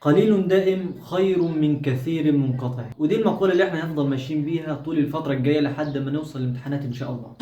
قليل دائم خير من كثير منقطع. ودي المقولة اللي احنا هنفضل ماشيين بيها طول الفترة الجاية لحد ما نوصل للامتحانات ان شاء الله.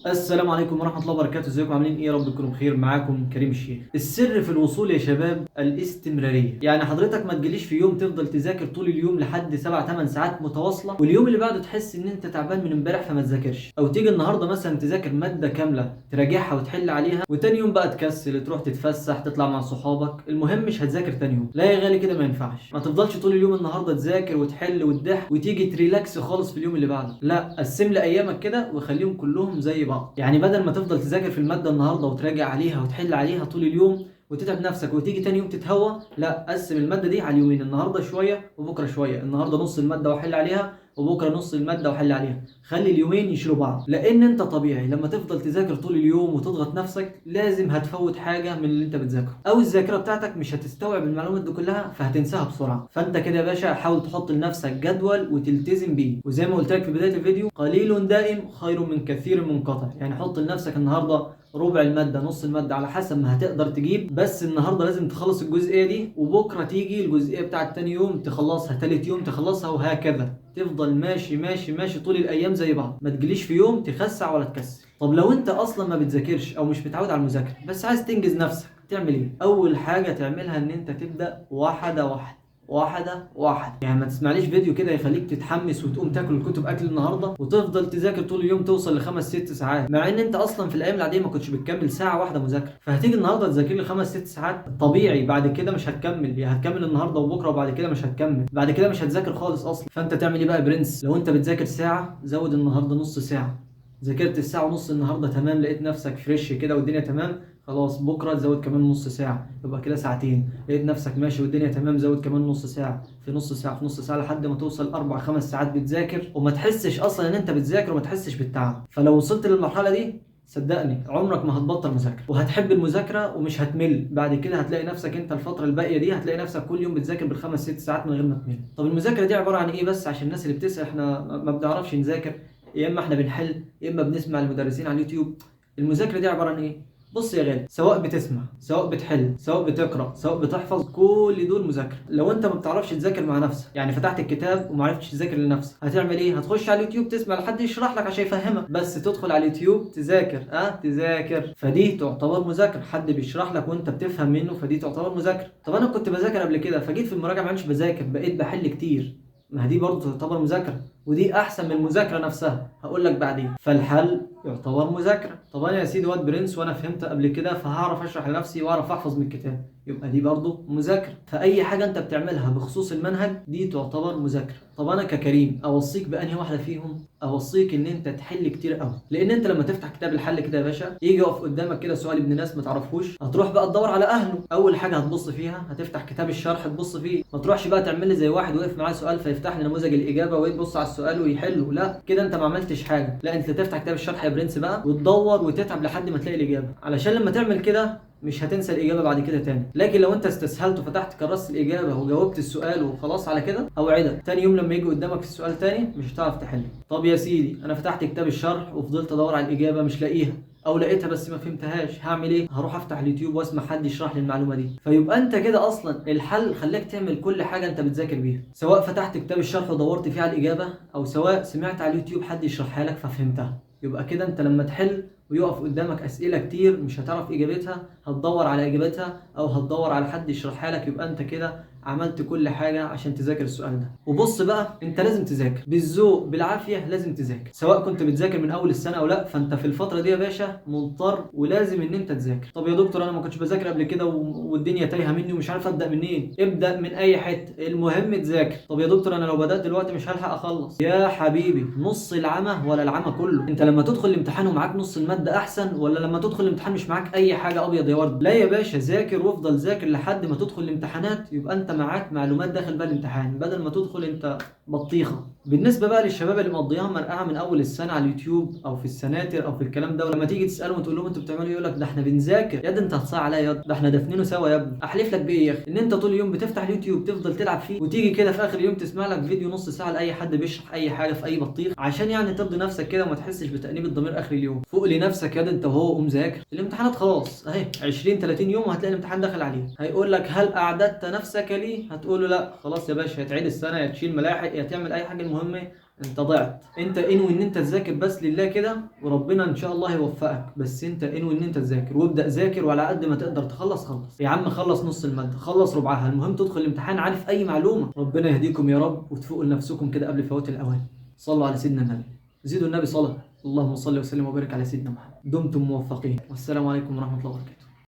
السلام عليكم ورحمة الله وبركاته. ازيكم عاملين ايه؟ يا رب تكونوا بخير. معاكم كريم الشيخ. السر في الوصول يا شباب الاستمرارية. يعني حضرتك ما تجيليش في يوم تفضل تذاكر طول اليوم لحد 7-8 ساعات متواصلة، واليوم اللي بعده تحس ان انت تعبان من امبارح فما تذاكرش، او تيجي النهارده مثلا تذاكر مادة كاملة تراجعها وتحل عليها، وتاني يوم بقى تكسل تروح تتفسح تطلع مع صحابك، المهم مش هتذاكر تاني يوم. لا يا غالي، كده ما ينفعش. ما تفضلش طول اليوم النهارده تذاكر وتحل وتضحك وتيجي تريلاكس خالص في اليوم اللي بعده. لا، قسم لي ايامك كده وخليهم كلهم زي بعض. يعني بدل ما تفضل تذاكر في المادة النهارده وتراجع عليها وتحل عليها طول اليوم وتتعب نفسك وتيجي تاني يوم تتهوى، لا، قسم المادة دي على اليومين، النهارده شوية وبكره شوية. النهارده نص المادة واحل عليها، وبكره نص المادة واحل عليها. خلي اليومين يشيلوا بعض، لان انت طبيعي لما تفضل تذاكر طول اليوم وتضغط نفسك لازم هتفوت حاجة من اللي انت بتذاكره، او الذاكرة بتاعتك مش هتستوعب المعلومات دي كلها فهتنساها بسرعة. فانت كده يا باشا حاول تحط لنفسك جدول وتلتزم بيه، وزي ما قلت لك في بداية الفيديو قليل دائم خير من كثير منقطع. يعني حط لنفسك النهارده ربع المادة نص المادة على حسب ما هتقدر تجيب، بس النهارده لازم تخلص الجزئية دي، وبكرة تيجي الجزئية بتاعت تاني يوم تخلصها، تالت يوم تخلصها، وهكذا. تفضل ماشي ماشي ماشي طول الايام زي بعض، ما تجيليش في يوم تخسع ولا تكسل. طب لو انت اصلا ما بتذاكرش او مش متعود على المذاكرة بس عايز تنجز نفسك، تعمل ايه؟ اول حاجة تعملها ان انت تبدأ واحدة واحدة واحدة واحدة. يعني ما تسمعليش فيديو كده يخليك تتحمس وتقوم تاكل الكتب اكل النهارده وتفضل تذاكر طول اليوم توصل ل5-6 ساعات، مع ان انت اصلا في الايام العاديه ما كنتش بتكمل ساعه واحده مذاكره. فهتيجي النهارده تذاكر لي 5-6 ساعات طبيعي، بعد كده مش هتكمل، يا هتكمل النهارده وبكره وبعد كده مش هتكمل، بعد كده مش هتذاكر خالص اصلا. فانت تعمل ايه بقى يا برنس؟ لو انت بتذاكر ساعه زود النهارده نص ساعه. ذاكرت الساعه ونص النهارده تمام، لقيت نفسك فريش كده والدنيا تمام، خلاص بكره تزود كمان نص ساعه، يبقى كده ساعتين. لقيت نفسك ماشي والدنيا تمام، زود كمان نص ساعه في نص ساعه في نص ساعه لحد ما توصل 4-5 ساعات بتذاكر وما تحسش اصلا ان انت بتذاكر وما تحسش بالتعب. فلو وصلت للمرحله دي صدقني عمرك ما هتبطل مذاكره، وهتحب المذاكره ومش هتمل. بعد كده هتلاقي نفسك انت الفتره الباقيه دي هتلاقي نفسك كل يوم بتذاكر بال5-6 ساعات من غير ما تمل. طب المذاكره دي عباره عن ايه؟ بس عشان الناس اللي بتسال، احنا ما بنعرفش نذاكر، يا اما احنا بنحل يا اما بنسمع المدرسين على اليوتيوب. المذاكره دي عباره عن ايه؟ بص يا غالي، سواء بتسمع سواء بتحل سواء بتقرا سواء بتحفظ، كل دول مذاكره. لو انت ما بتعرفش تذاكر مع نفسك، يعني فتحت الكتاب وما عرفتش تذاكر لنفسك، هتعمل ايه؟ هتخش على اليوتيوب تسمع لحد يشرح لك عشان يفهمك. بس تدخل على اليوتيوب تذاكر تذاكر، فدي تعتبر مذاكره. حد بيشرح لك وانت بتفهم منه، فدي تعتبر مذاكره. طب انا كنت بذاكر قبل كده فجيت في المراجعه ما عادش بذاكر، بقيت بحل كتير، ما دي برضه تعتبر مذاكره، ودي احسن من المذاكره نفسها، هقول لك بعدين. فالحل يعتبر مذاكره. طب انا يا سيدي واد برنس وانا فهمت قبل كده فهعرف اشرح لنفسي واعرف احفظ من الكتاب، يبقى دي برضه مذاكره. فاي حاجه انت بتعملها بخصوص المنهج دي تعتبر مذاكره. طب انا ككريم اوصيك بانهي واحده فيهم؟ اوصيك ان انت تحل كتير قوي، لان انت لما تفتح كتاب الحل كده يا باشا يجي يقف قدامك كده سؤال ابن ناس ما تعرفوش، هتروح بقى تدور على اهله. اول حاجه هتبص فيها هتفتح كتاب الشرح تبص فيه، ما تروحش بقى تعمل لي زي واحد وقف معاه سؤال فيفتح لي نموذج الاجابه ويبص على السؤال ويحله. لا، كده انت ما عملتش حاجه. لا، انت تفتح كتاب الشرح يا برنس بقى وتدور وتتعب لحد ما تلاقي الاجابه، علشان لما تعمل كده مش هتنسى الإجابة بعد كده تاني. لكن لو أنت استسهلت وفتحت كرست الإجابة وجاوبت السؤال وخلاص على كده، أوعدك تاني يوم لما يجي قدامك السؤال تاني مش هتعرف تحله. طب يا سيدي أنا فتحت كتاب الشرح وفضلت أدور على الإجابة مش لاقيها، او لقيتها بس ما فهمتهاش، هعمل ايه؟ هروح افتح اليوتيوب واسمع حد يشرح لي المعلومه دي. فيبقى انت كده اصلا الحل خلاك تعمل كل حاجه انت بتذاكر بيها، سواء فتحت كتاب الشرح ودورت فيه على الاجابه، او سواء سمعت على اليوتيوب حد يشرحها لك ففهمتها. يبقى كده انت لما تحل ويقف قدامك اسئله كتير مش هتعرف اجابتها، هتدور على اجابتها او هتدور على حد يشرحها لك، يبقى انت كده عملت كل حاجه عشان تذاكر السؤال ده. وبص بقى، انت لازم تذاكر بالذوق بالعافيه، لازم تذاكر سواء كنت بتذاكر من اول السنه او لا، فانت في الفتره دي يا باشا مضطر ولازم ان انت تذاكر. طب يا دكتور انا ما كنتش بذاكر قبل كده والدنيا تايهه مني ومش عارف ابدا منين. ابدا من اي حته، المهم تذاكر. طب يا دكتور انا لو بدات دلوقتي مش هلحق اخلص. يا حبيبي نص العمى ولا العمى كله. انت لما تدخل الامتحان ومعاك نص الماده احسن، ولا لما تدخل الامتحان مش معاك اي حاجه ابيض يا ورد؟ لا يا باشا، ذاكر وافضل ذاكر لحد ما تدخل الامتحانات يبقى انت معاك معلومات داخل بقى الامتحان، بدل ما تدخل انت بطيخه. بالنسبه بقى للشباب اللي مقضياها مرقعه من اول السنه على اليوتيوب او في السناتر او في الكلام ده، ولما تيجي تسالهم وتقول لهم انتوا بتعملوا ايه، يقول لك ده احنا بنذاكر. يا ده انت هتصاع عليا، يا ده احنا دافنينه سوا يا ابني. احلف لك بايه يا اخي ان انت طول اليوم بتفتح اليوتيوب تفضل تلعب فيه، وتيجي كده في اخر اليوم تسمع لك فيديو نص ساعه لاي حد بيشرح اي حاجه في اي بطيخ، عشان يعني ترضي نفسك كده وما تحسش بتانيب الضمير اخر اليوم. فوق لنفسك يا ده انت وهو، قوم ذاكر. الامتحانات خلاص اهي 20 30 يوم وهتلاقي الامتحان داخل عليه. هيقول لك هل اعددت نفسك ليه؟ هتقول له لا خلاص يا باشا، هتعيد السنه يا تشيل ملاحق يا تعمل اي حاجه، المهم انت ضعت. انت انوي ان انت تذاكر بس لله كده، وربنا ان شاء الله هيوفقك. بس انت انوي ان انت تذاكر وابدا ذاكر، وعلى قد ما تقدر تخلص خلص يا عم، خلص نص الماده، خلص ربعها، المهم تدخل الامتحان عارف اي معلومه. ربنا يهديكم يا رب وتفوقوا لنفسكم كده قبل فوات الاوان. صلوا على سيدنا النبي، زيدوا النبي صلاه. اللهم صل وسلم وبارك على سيدنا محمد. دمتم موفقين، والسلام عليكم ورحمه الله وبركاته.